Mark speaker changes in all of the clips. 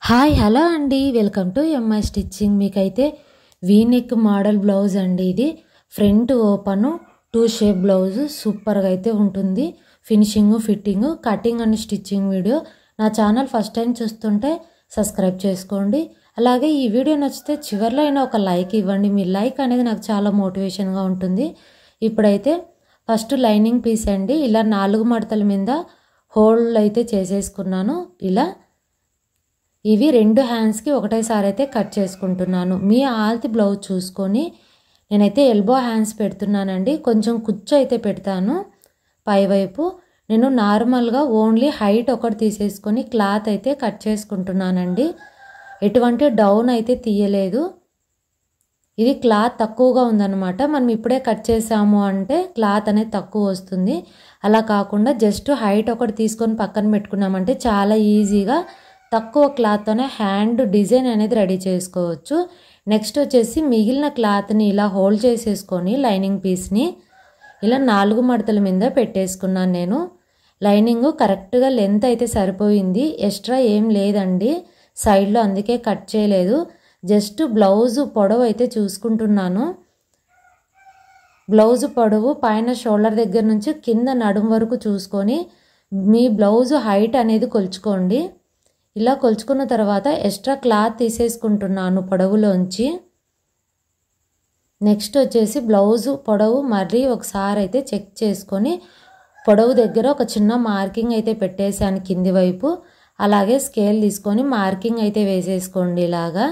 Speaker 1: Hi hello అండి, welcome to MI stitching. మీకైతే V neck model blouse అండి. ఇది ఫ్రంట్ ఓపెన్ 2 షేప్ బ్లౌజ్ సూపర్గా అయితే ఉంటుంది. Finishing, fitting, cutting and stitching video. నా ఛానల్ ఫస్ట్ టైం చూస్తుంటే సబ్స్క్రైబ్ చేసుకోండి. అలాగే ఈ వీడియో నచ్చితే చివర్లో అయినా ఒక లైక్ ఇవ్వండి. మీ లైక్ అనేది నాకు చాలా మోటివేషన్గా ఉంటుంది. ఇప్పుడైతే ఫస్ట్ లైనింగ్ పీస్ అండి, ఇలా 4 మడతల మీద హోల్డ్ అయితే చేసేసుకున్నాను. ఇలా ఇవి 2 హ్యాండ్స్కి ఒకటేసారి అయితే కట్ చేసుకుంటున్నాను. మీ ఆల్తి బ్లౌజ్ చూసుకొని నేనైతే ఎల్బో హ్యాండ్స్ పెడుతున్నానండి. కొంచెం కుచ్చు అయితే పెడతాను పైవైపు. నేను నార్మల్గా ఓన్లీ హైట్ ఒకటి తీసేసుకొని క్లాత్ అయితే కట్ చేసుకుంటున్నానండి. ఎటువంటి డౌన్ అయితే తీయలేదు. ఇది క్లాత్ తక్కువగా ఉందన్నమాట. మనం ఇప్పుడే కట్ చేసాము అంటే క్లాత్ అనేది తక్కువ వస్తుంది. అలా కాకుండా జస్ట్ హైట్ ఒకటి తీసుకొని పక్కన పెట్టుకున్నామంటే చాలా ఈజీగా తక్కువ క్లాత్తోనే హ్యాండ్ డిజైన్ అనేది రెడీ చేసుకోవచ్చు. నెక్స్ట్ వచ్చేసి మిగిలిన క్లాత్ని ఇలా హోల్డ్ చేసేసుకొని లైనింగ్ పీస్ని ఇలా 4 మడతల మీద పెట్టేసుకున్నాను. నేను లైనింగ్ కరెక్ట్గా లెంత్ అయితే సరిపోయింది, ఎక్స్ట్రా ఏం లేదండి సైడ్లో, అందుకే కట్ చేయలేదు. జస్ట్ బ్లౌజ్ పొడవు అయితే చూసుకుంటున్నాను. బ్లౌజ్ పొడవు పైన షోల్డర్ దగ్గర నుంచి కింద నడుము వరకు చూసుకొని మీ బ్లౌజ్ హైట్ అనేది కొలుచుకోండి. ఇలా కొలుచుకున్న తర్వాత ఎక్స్ట్రా క్లాత్ తీసేసుకుంటున్నాను పొడవులోంచి. నెక్స్ట్ వచ్చేసి బ్లౌజ్ పొడవు మరీ ఒకసారి అయితే చెక్ చేసుకొని పొడవు దగ్గర ఒక చిన్న మార్కింగ్ అయితే పెట్టేశాను కింది వైపు. అలాగే స్కేల్ తీసుకొని మార్కింగ్ అయితే వేసేసుకోండి. ఇలాగా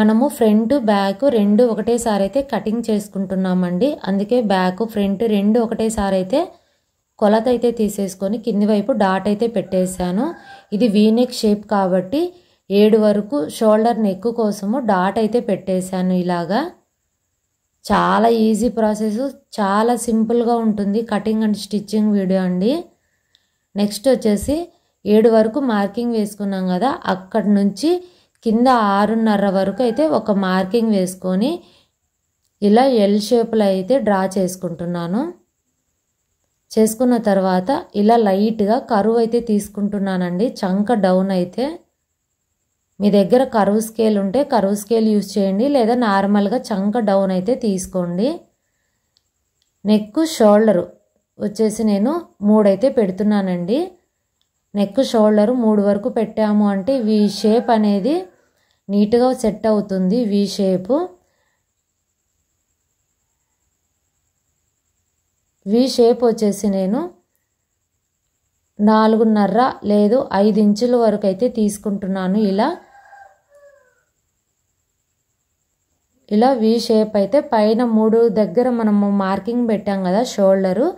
Speaker 1: మనము ఫ్రంట్ బ్యాక్ 2 ఒకటేసారి అయితే కటింగ్ చేసుకుంటున్నామండి. అందుకే బ్యాక్ ఫ్రంట్ 2 ఒకటేసారి అయితే కొలత అయితే తీసేసుకొని కింది వైపు డాట్ అయితే పెట్టేశాను. ఇది వీ నెక్ షేప్ కాబట్టి 7 వరకు షోల్డర్ నెక్ కోసము డాట్ అయితే పెట్టేశాను. ఇలాగా చాలా ఈజీ ప్రాసెస్, చాలా సింపుల్గా ఉంటుంది కటింగ్ అండ్ స్టిచ్చింగ్ వీడియో అండి. నెక్స్ట్ వచ్చేసి 7 వరకు మార్కింగ్ వేసుకున్నాం కదా, అక్కడి నుంచి కింద 6:30 వరకు అయితే ఒక మార్కింగ్ వేసుకొని ఇలా ఎల్ షేప్లో అయితే డ్రా చేసుకుంటున్నాను. చేసుకున్న తర్వాత ఇలా లైట్గా కరువు అయితే తీసుకుంటున్నానండి. చంక డౌన్ అయితే మీ దగ్గర కరువు స్కేల్ ఉంటే కరువు స్కేల్ యూజ్ చేయండి, లేదా నార్మల్గా చంక డౌన్ అయితే తీసుకోండి. నెక్ షోల్డరు వచ్చేసి నేను 3 అయితే పెడుతున్నానండి. నెక్ షోల్డరు 3 వరకు పెట్టాము అంటే వీ షేప్ అనేది నీట్గా సెట్ అవుతుంది. వీ షేపు వీ షేప్ వచ్చేసి నేను 4:30 లేదు 5 ఇంచుల వరకు అయితే తీసుకుంటున్నాను. ఇలా వీ షేప్ అయితే పైన 3 దగ్గర మనము మార్కింగ్ పెట్టాం కదా షోల్డరు,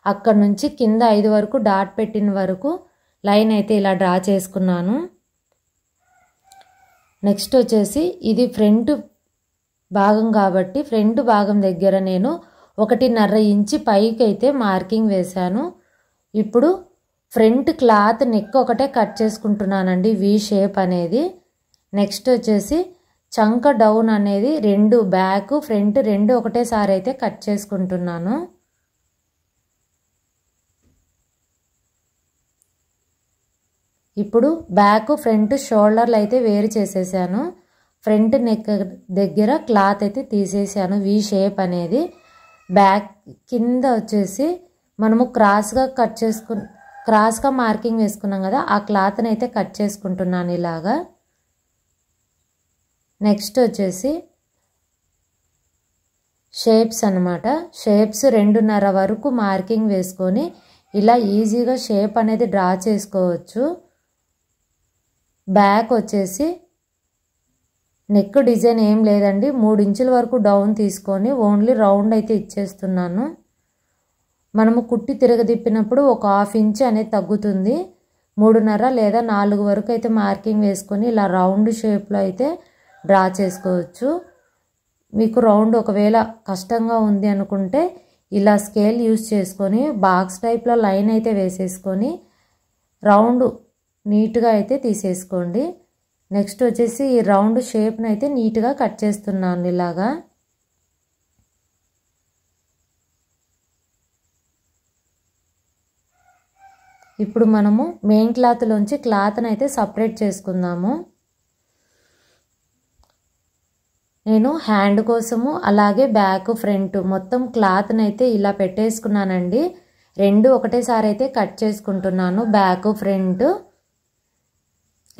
Speaker 1: అక్కడ నుంచి కింద 5 వరకు డాట్ పెట్టిన వరకు లైన్ అయితే ఇలా డ్రా చేసుకున్నాను. నెక్స్ట్ వచ్చేసి ఇది ఫ్రంట్ భాగం కాబట్టి ఫ్రంట్ భాగం దగ్గర నేను 1.5 ఇంచు పైకి అయితే మార్కింగ్ వేశాను. ఇప్పుడు ఫ్రంట్ క్లాత్ నెక్ ఒకటే కట్ చేసుకుంటున్నానండి వీ షేప్ అనేది. నెక్స్ట్ వచ్చేసి చంక డౌన్ అనేది 2 బ్యాక్ ఫ్రంట్ 2 ఒకటేసారి అయితే కట్ చేసుకుంటున్నాను. ఇప్పుడు బ్యాక్ ఫ్రంట్ షోల్డర్లు అయితే వేరు చేసేసాను. ఫ్రంట్ నెక్ దగ్గర క్లాత్ అయితే తీసేసాను. వీ షేప్ అనేది బ్యాక్ కింద వచ్చేసి మనము క్రాస్గా మార్కింగ్ వేసుకున్నాం కదా, ఆ క్లాత్ని అయితే కట్ చేసుకుంటున్నాను ఇలాగా. నెక్స్ట్ వచ్చేసి షేప్స్ అన్నమాట. షేప్స్ 2:30 వరకు మార్కింగ్ వేసుకొని ఇలా ఈజీగా షేప్ అనేది డ్రా చేసుకోవచ్చు. బ్యాక్ వచ్చేసి నెక్ డిజైన్ ఏం లేదండి, 3 ఇంచుల వరకు డౌన్ తీసుకొని ఓన్లీ రౌండ్ అయితే ఇచ్చేస్తున్నాను. మనము కుట్టి తిరగదిప్పినప్పుడు ఒక 1/2 ఇంచ్ అనేది తగ్గుతుంది. 3:30 లేదా 4 వరకు అయితే మార్కింగ్ వేసుకొని ఇలా రౌండ్ షేప్లో అయితే డ్రా చేసుకోవచ్చు. మీకు రౌండ్ ఒకవేళ కష్టంగా ఉంది అనుకుంటే ఇలా స్కేల్ యూజ్ చేసుకొని బాక్స్ టైప్లో లైన్ అయితే వేసేసుకొని రౌండ్ నీట్గా అయితే తీసేసుకోండి. నెక్స్ట్ వచ్చేసి ఈ రౌండ్ షేప్ని అయితే నీట్గా కట్ చేస్తున్నాను ఇలాగా. ఇప్పుడు మనము మెయిన్ క్లాత్లోంచి క్లాత్ని అయితే సపరేట్ చేసుకుందాము. నేను హ్యాండ్ కోసము అలాగే బ్యాక్ ఫ్రంట్ మొత్తం క్లాత్ని అయితే ఇలా పెట్టేసుకున్నానండి. రెండు ఒకటేసారి అయితే కట్ చేసుకుంటున్నాను. బ్యాక్ ఫ్రంట్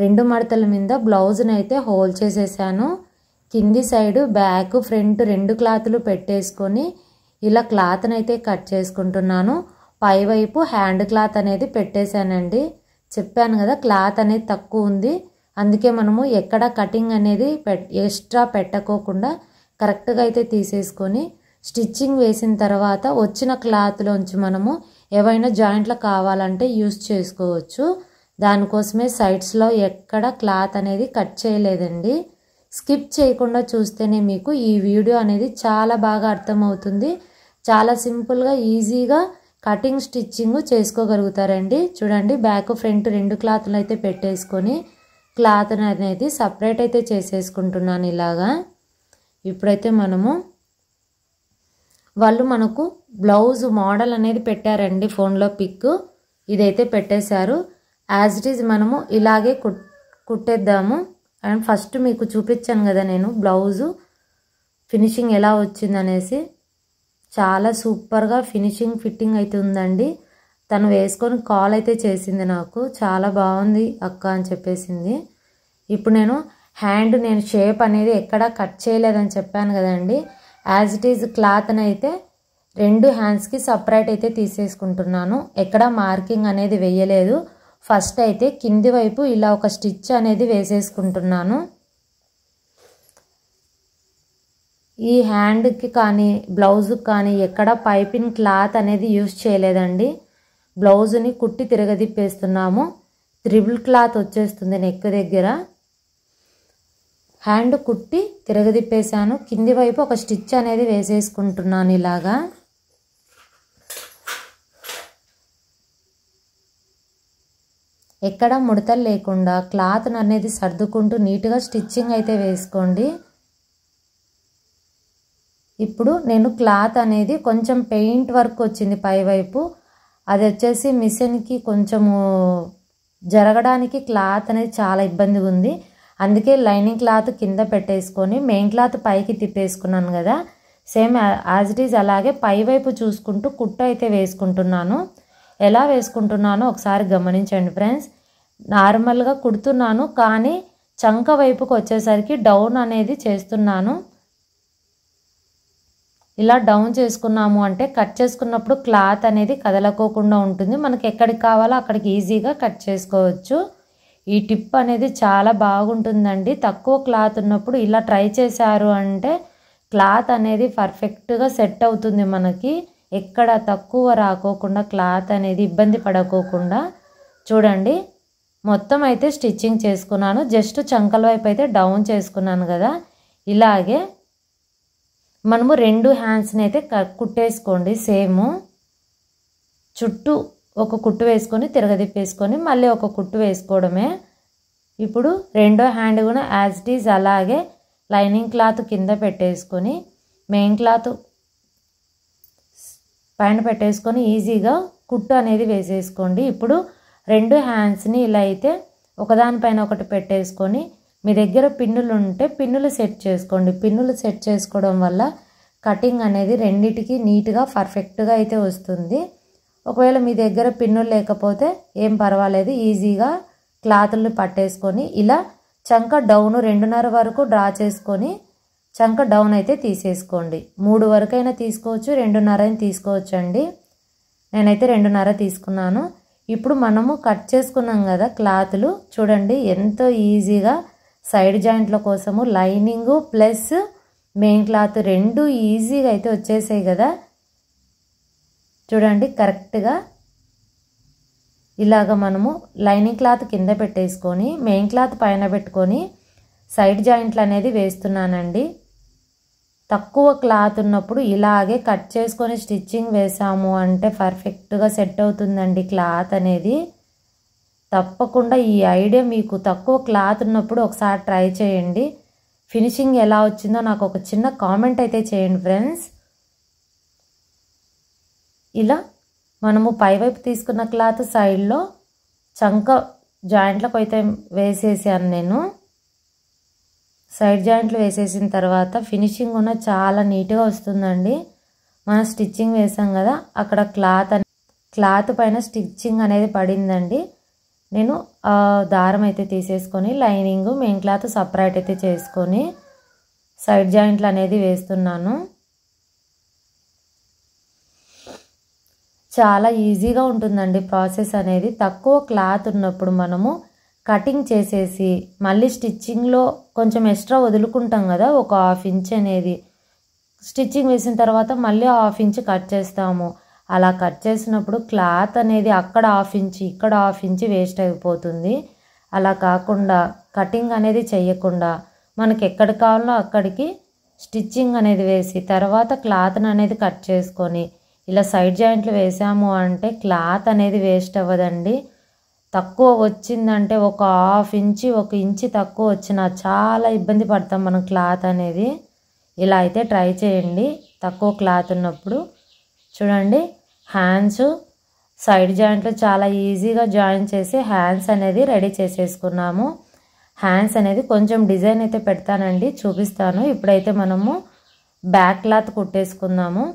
Speaker 1: రెండు మడతల మీద బ్లౌజ్ని అయితే హోల్ చేసేసాను. కింది సైడు బ్యాక్ ఫ్రంట్ రెండు క్లాతులు పెట్టేసుకొని ఇలా క్లాత్ని అయితే కట్ చేసుకుంటున్నాను. పైవైపు హ్యాండ్ క్లాత్ అనేది పెట్టేశానండి. చెప్పాను కదా క్లాత్ అనేది తక్కువ ఉంది, అందుకే మనము ఎక్కడ కటింగ్ అనేది ఎక్స్ట్రా పెట్టకోకుండా కరెక్ట్గా అయితే తీసేసుకొని స్టిచ్చింగ్ వేసిన తర్వాత వచ్చిన క్లాత్లోంచి మనము ఏవైనా జాయింట్లు కావాలంటే యూస్ చేసుకోవచ్చు. దానికోసమే సైడ్స్లో ఎక్కడ క్లాత్ అనేది కట్ చేయలేదండి. స్కిప్ చేయకుండా చూస్తేనే మీకు ఈ వీడియో అనేది చాలా బాగా అర్థమవుతుంది. చాలా సింపుల్గా ఈజీగా కటింగ్ స్టిచ్చింగ్ చేసుకోగలుగుతారండి. చూడండి బ్యాక్ ఫ్రంట్ రెండు క్లాత్లు అయితే పెట్టేసుకొని క్లాత్ అనేది సపరేట్ అయితే చేసేసుకుంటున్నాను ఇలాగా. ఇప్పుడైతే వాళ్ళు మనకు బ్లౌజ్ మోడల్ అనేది పెట్టారండి ఫోన్లో పిక్, ఇదైతే పెట్టేశారు. యాజ్ ఇట్ ఈజ్ మనము ఇలాగే కుట్టేద్దాము. అండ్ ఫస్ట్ మీకు చూపించాను కదా నేను బ్లౌజు ఫినిషింగ్ ఎలా వచ్చిందనేసి. చాలా సూపర్గా ఫినిషింగ్ ఫిట్టింగ్ అయితే ఉందండి. తను వేసుకొని కాల్ అయితే చేసింది నాకు, చాలా బాగుంది అక్క అని చెప్పేసింది. ఇప్పుడు నేను షేప్ అనేది ఎక్కడా కట్ చేయలేదని చెప్పాను కదండి. యాజ్ ఇట్ ఈజ్ క్లాత్ని అయితే రెండు హ్యాండ్స్కి సపరేట్ అయితే తీసేసుకుంటున్నాను. ఎక్కడ మార్కింగ్ అనేది వేయలేదు. ఫస్ట్ అయితే కింది వైపు ఇలా ఒక స్టిచ్ అనేది వేసేసుకుంటున్నాను. ఈ హ్యాండ్కి కానీ బ్లౌజ్కి కానీ ఎక్కడ పైపింగ్ క్లాత్ అనేది యూజ్ చేయలేదండి. బ్లౌజ్ని కుట్టి తిరగదిప్పేస్తున్నాము. త్రిబుల్ క్లాత్ వచ్చేస్తుంది నెక్ దగ్గర. హ్యాండ్ కుట్టి తిరగదిప్పేసాను. కింది వైపు ఒక స్టిచ్ అనేది వేసేసుకుంటున్నాను ఇలాగా. ఎక్కడ ముడతలు లేకుండా క్లాత్ అనేది సర్దుకుంటూ నీట్గా స్టిచ్చింగ్ అయితే వేసుకోండి. ఇప్పుడు నేను క్లాత్ అనేది కొంచెం పెయింట్ వర్క్ వచ్చింది పైవైపు, అది వచ్చేసి మిషన్కి కొంచెము జరగడానికి క్లాత్ అనేది చాలా ఇబ్బందిగా ఉంది. అందుకే లైనింగ్ క్లాత్ కింద పెట్టేసుకొని మెయిన్ క్లాత్ పైకి తిప్పేసుకున్నాను కదా, సేమ్ యాజ్ ఇట్ ఈజ్ అలాగే పైవైపు చూసుకుంటూ కుట్టు అయితే వేసుకుంటున్నాను. ఎలా వేసుకుంటున్నానో ఒకసారి గమనించండి ఫ్రెండ్స్. నార్మల్గా కుడుతున్నాను కానీ చంక వైపుకి వచ్చేసరికి డౌన్ అనేది చేస్తున్నాను. ఇలా డౌన్ చేసుకున్నాము అంటే కట్ చేసుకున్నప్పుడు క్లాత్ అనేది కదలకోకుండా ఉంటుంది. మనకి ఎక్కడికి కావాలో అక్కడికి ఈజీగా కట్ చేసుకోవచ్చు. ఈ టిప్ అనేది చాలా బాగుంటుందండి. తక్కువ క్లాత్ ఉన్నప్పుడు ఇలా ట్రై చేశారు అంటే క్లాత్ అనేది పర్ఫెక్ట్గా సెట్ అవుతుంది మనకి. ఎక్కడ తక్కువ రాకోకుండా క్లాత్ అనేది ఇబ్బంది పడకోకుండా. చూడండి మొత్తం అయితే స్టిచ్చింగ్ చేసుకున్నాను. జస్ట్ చంకల వైపు అయితే డౌన్ చేసుకున్నాను కదా. ఇలాగే మనము రెండు హ్యాండ్స్ని అయితే కుట్టేసుకోండి. సేమ్ చుట్టూ ఒక కుట్టు వేసుకొని తిరగదిప్పేసుకొని మళ్ళీ ఒక కుట్టు వేసుకోవడమే. ఇప్పుడు రెండో హ్యాండ్ కూడా యాజ్ ఇట్ ఈజ్ అలాగే లైనింగ్ క్లాత్ కింద పెట్టేసుకొని మెయిన్ క్లాత్ పైన పెట్టేసుకొని ఈజీగా కుట్టు అనేది వేసేసుకోండి. ఇప్పుడు రెండు హ్యాండ్స్ని ఇలా అయితే ఒకదానిపైన ఒకటి పెట్టేసుకొని మీ దగ్గర పిన్నులు ఉంటే పిన్నులు సెట్ చేసుకోండి. పిన్నులు సెట్ చేసుకోవడం వల్ల కటింగ్ అనేది రెండిటికి నీట్గా పర్ఫెక్ట్గా అయితే వస్తుంది. ఒకవేళ మీ దగ్గర పిన్నులు లేకపోతే ఏం పర్వాలేదు, ఈజీగా క్లాతులు పట్టేసుకొని ఇలా చంక డౌన్ 2.5 వరకు డ్రా చేసుకొని చంక డౌన్ అయితే తీసేసుకోండి. 3 వరకు అయినా తీసుకోవచ్చు, 2.5 అయినా తీసుకోవచ్చు అండి. నేనైతే 2.5 తీసుకున్నాను. ఇప్పుడు మనము కట్ చేసుకున్నాం కదా క్లాతులు, చూడండి ఎంతో ఈజీగా సైడ్ జాయింట్ల కోసము లైనింగు ప్లస్ మెయిన్ క్లాత్ రెండు ఈజీగా అయితే వచ్చేసాయి కదా. చూడండి కరెక్ట్గా ఇలాగ మనము లైనింగ్ క్లాత్ కింద పెట్టేసుకొని మెయిన్ క్లాత్ పైన పెట్టుకొని సైడ్ జాయింట్లు అనేది వేస్తున్నానండి. తక్కువ క్లాత్ ఉన్నప్పుడు ఇలాగే కట్ చేసుకొని స్టిచ్చింగ్ వేసాము అంటే పర్ఫెక్ట్గా సెట్ అవుతుందండి క్లాత్ అనేది. తప్పకుండా ఈ ఐడియా మీకు తక్కువ క్లాత్ ఉన్నప్పుడు ఒకసారి ట్రై చేయండి. ఫినిషింగ్ ఎలా వచ్చిందో నాకు ఒక చిన్న కామెంట్ అయితే చేయండి ఫ్రెండ్స్. ఇలా మనము పైవైపు తీసుకున్న క్లాత్ సైడ్లో చంక జాయింట్లకు అయితే వేసేసాను నేను. సైడ్ జాయింట్లు వేసేసిన తర్వాత ఫినిషింగ్ ఉన్న చాలా నీట్గా వస్తుందండి. మనం స్టిచ్చింగ్ వేసాం కదా, అక్కడ క్లాత్ పైన స్టిచ్చింగ్ అనేది పడిందండి. నేను దారం అయితే తీసేసుకొని లైనింగ్ మెయిన్ క్లాత్ సపరేట్ అయితే చేసుకొని సైడ్ జాయింట్లు అనేది వేస్తున్నాను. చాలా ఈజీగా ఉంటుందండి ప్రాసెస్ అనేది. తక్కువ క్లాత్ ఉన్నప్పుడు మనము కటింగ్ చేసేసి మళ్ళీ స్టిచ్చింగ్లో కొంచెం ఎక్స్ట్రా వదులుకుంటాం కదా, ఒక 1/2 ఇంచ్ అనేది స్టిచ్చింగ్ వేసిన తర్వాత మళ్ళీ 1/2 ఇంచ్ కట్ చేస్తాము. అలా కట్ చేసినప్పుడు క్లాత్ అనేది అక్కడ 1/2 ఇంచ్ ఇక్కడ 1/2 ఇంచ్ వేస్ట్ అయిపోతుంది. అలా కాకుండా కటింగ్ అనేది చేయకుండా మనకి ఎక్కడ కావాలో అక్కడికి స్టిచ్చింగ్ అనేది వేసి తర్వాత క్లాత్ని అనేది కట్ చేసుకొని ఇలా సైడ్ జాయింట్లు వేసాము అంటే క్లాత్ అనేది వేస్ట్ అవ్వదండి. తక్కువ వచ్చిందంటే ఒక 1/2 ఇంచ్ 1 ఇంచ్ తక్కువ వచ్చినా చాలా ఇబ్బంది పడతాం మనం క్లాత్ అనేది. ఇలా అయితే ట్రై చేయండి తక్కువ క్లాత్ ఉన్నప్పుడు. చూడండి, హ్యాండ్స్ సైడ్ జాయింట్లు చాలా ఈజీగా జాయిన్ చేసి హ్యాండ్స్ అనేది రెడీ చేసేసుకున్నాము. హ్యాండ్స్ అనేది కొంచెం డిజైన్ అయితే పెడతానండి, చూపిస్తాను. ఇప్పుడైతే మనము బ్యాక్ క్లాత్ కుట్టేసుకుందాము.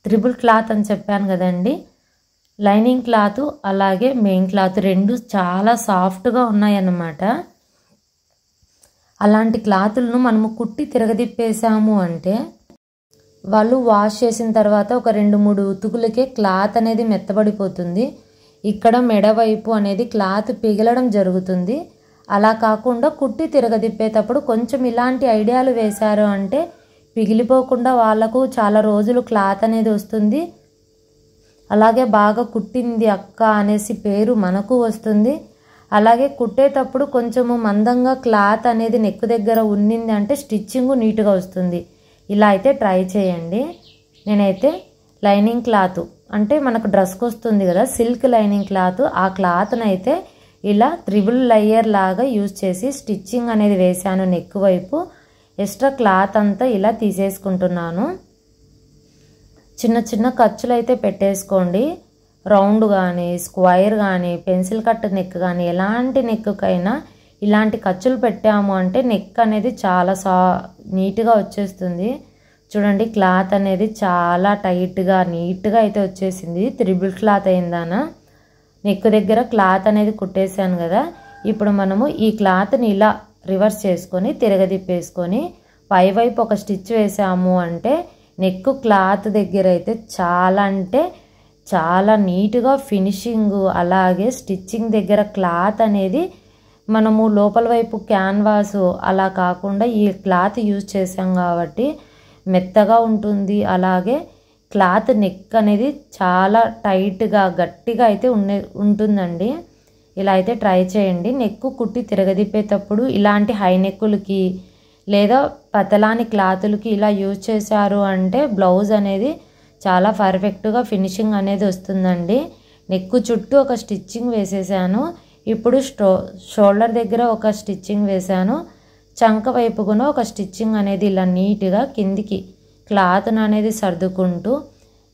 Speaker 1: త్రిబుల్ క్లాత్ అని చెప్పాను కదండి, లైనింగ్ క్లాత్ అలాగే మెయిన్ క్లాత్ రెండు చాలా సాఫ్ట్గా ఉన్నాయన్నమాట. అలాంటి క్లాతులను మనము కుట్టి తిరగదిప్పేసాము అంటే వాళ్ళు వాష్ చేసిన తర్వాత ఒక 2-3 ఉతుకులకే క్లాత్ అనేది మెత్తబడిపోతుంది. ఇక్కడ మెడవైపు అనేది క్లాత్ పిగలడం జరుగుతుంది. అలా కాకుండా కుట్టి తిరగదిప్పేటప్పుడు కొంచెం ఇలాంటి ఐడియాలు వేశారు అంటే పిగిలిపోకుండా వాళ్ళకు చాలా రోజులు క్లాత్ అనేది వస్తుంది. అలాగే బాగా కుట్టింది అక్క అనేసి పేరు మనకు వస్తుంది. అలాగే కుట్టేటప్పుడు కొంచెము మందంగా క్లాత్ అనేది నెక్ దగ్గర ఉన్నింది అంటే స్టిచ్చింగ్ నీట్గా వస్తుంది. ఇలా అయితే ట్రై చేయండి. నేనైతే లైనింగ్ క్లాత్ అంటే మనకు డ్రెస్కి వస్తుంది కదా సిల్క్ లైనింగ్ క్లాత్, ఆ క్లాత్ని అయితే ఇలా త్రిబుల్ లేయర్ లాగా యూజ్ చేసి స్టిచ్చింగ్ అనేది వేశాను. నెక్ వైపు ఎక్స్ట్రా క్లాత్ అంతా ఇలా తీసేసుకుంటున్నాను. చిన్న చిన్న ఖర్చులు అయితే పెట్టేసుకోండి. రౌండ్ కానీ స్క్వైర్ కానీ పెన్సిల్ కట్ నెక్ కానీ ఎలాంటి నెక్కైనా ఇలాంటి ఖర్చులు పెట్టాము అంటే నెక్ అనేది చాలా నీట్గా వచ్చేస్తుంది. చూడండి, క్లాత్ అనేది చాలా టైట్గా నీట్గా అయితే వచ్చేసింది. త్రిబుల్ క్లాత్ అయిందానా. నెక్ దగ్గర క్లాత్ అనేది కుట్టేశాను కదా, ఇప్పుడు మనము ఈ క్లాత్ని ఇలా రివర్స్ చేసుకొని తిరగదిప్పేసుకొని పైవైపు ఒక స్టిచ్ వేసాము అంటే నెక్ క్లాత్ దగ్గర అయితే చాలా అంటే చాలా నీట్గా ఫినిషింగ్, అలాగే స్టిచ్చింగ్ దగ్గర క్లాత్ అనేది మనము లోపల వైపు క్యాన్వాస్ అలా కాకుండా ఈ క్లాత్ యూజ్ చేసాం కాబట్టి మెత్తగా ఉంటుంది. అలాగే క్లాత్ నెక్ అనేది చాలా టైట్గా గట్టిగా అయితే ఉంటుందండి. ఇలా అయితే ట్రై చేయండి. నెక్ కుట్టి తిరగదిప్పేటప్పుడు ఇలాంటి హై నెక్కులకి లేదా పతలాని క్లాతులకి ఇలా యూజ్ చేశారు అంటే బ్లౌజ్ అనేది చాలా పర్ఫెక్ట్గా ఫినిషింగ్ అనేది వస్తుందండి. నెక్ చుట్టూ ఒక స్టిచ్చింగ్ వేసేసాను. ఇప్పుడు షోల్డర్ దగ్గర ఒక స్టిచ్చింగ్ వేసాను. చంక వైపు కూడా ఒక స్టిచ్చింగ్ అనేది ఇలా నీట్గా కిందికి క్లాత్ను అనేది సర్దుకుంటూ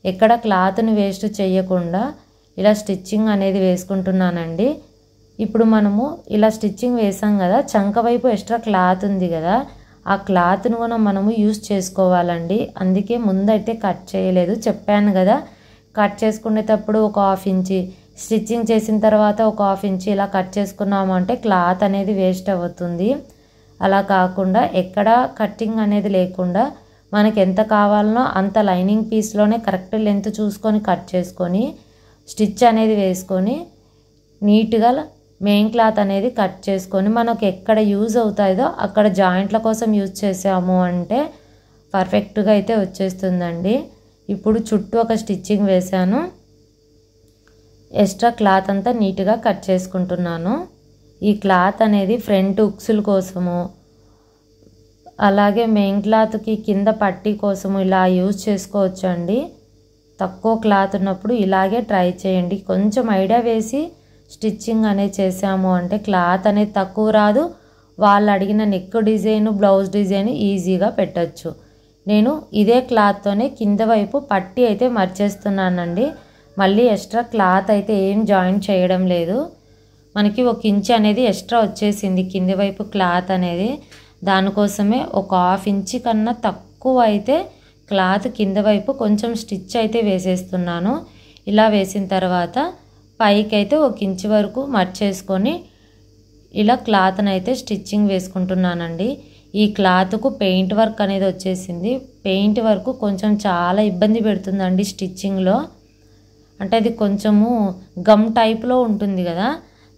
Speaker 1: ఎక్కడ క్లాత్ను వేస్ట్ చేయకుండా ఇలా స్టిచ్చింగ్ అనేది వేసుకుంటున్నానండి. ఇప్పుడు మనము ఇలా స్టిచ్చింగ్ వేసాం కదా, చంక వైపు ఎక్స్ట్రా క్లాత్ ఉంది కదా, ఆ క్లాత్ను కూడా మనము యూజ్ చేసుకోవాలండి. అందుకే ముందైతే కట్ చేయలేదు, చెప్పాను కదా. కట్ చేసుకునేటప్పుడు ఒక 1/2 ఇంచ్, స్టిచ్చింగ్ చేసిన తర్వాత ఒక 1/2 ఇంచ్ ఇలా కట్ చేసుకున్నాము అంటే క్లాత్ అనేది వేస్ట్ అవుతుంది. అలా కాకుండా ఎక్కడ కట్టింగ్ అనేది లేకుండా మనకి ఎంత కావాలనో అంత లైనింగ్ పీస్లోనే కరెక్ట్ లెంత్ చూసుకొని కట్ చేసుకొని స్టిచ్ అనేది వేసుకొని నీట్గా మెయిన్ క్లాత్ అనేది కట్ చేసుకొని మనకు ఎక్కడ యూజ్ అవుతుందో అక్కడ జాయింట్ల కోసం యూజ్ చేసాము అంటే పర్ఫెక్ట్గా అయితే వచ్చేస్తుందండి. ఇప్పుడు చుట్టూ ఒక స్టిచ్చింగ్ వేసాను. ఎక్స్ట్రా క్లాత్ అంతా నీట్గా కట్ చేసుకుంటున్నాను. ఈ క్లాత్ అనేది ఫ్రంట్ ఉక్సుల కోసము అలాగే మెయిన్ క్లాత్కి కింద పట్టీ కోసము ఇలా యూజ్ చేసుకోవచ్చు అండి. తక్కువ క్లాత్ ఉన్నప్పుడు ఇలాగే ట్రై చేయండి. కొంచెం ఐడియా వేసి స్టిచ్చింగ్ అనేది చేసాము అంటే క్లాత్ అనేది తక్కువ రాదు. వాళ్ళు అడిగిన నెక్ డిజైన్ బ్లౌజ్ డిజైన్ ఈజీగా పెట్టచ్చు. నేను ఇదే క్లాత్తోనే కింద వైపు పట్టీ అయితే మర్చేస్తున్నానండి. మళ్ళీ ఎక్స్ట్రా క్లాత్ అయితే ఏం జాయిన్ చేయడం లేదు. మనకి 1 ఇంచ్ అనేది ఎక్స్ట్రా వచ్చేసింది కింది వైపు క్లాత్ అనేది. దానికోసమే ఒక 1/2 ఇంచ్ కన్నా తక్కువ అయితే క్లాత్ కింద వైపు కొంచెం స్టిచ్ అయితే వేసేస్తున్నాను. ఇలా వేసిన తర్వాత పైకి అయితే 1 ఇంచ్ వరకు మర్చేసుకొని ఇలా క్లాత్ని అయితే స్టిచ్చింగ్ వేసుకుంటున్నానండి. ఈ క్లాత్కు పెయింట్ వర్క్ అనేది వచ్చేసింది. పెయింట్ వర్క్ కొంచెం చాలా ఇబ్బంది పెడుతుందండి స్టిచ్చింగ్లో. అంటే అది కొంచెము గమ్ టైప్లో ఉంటుంది కదా,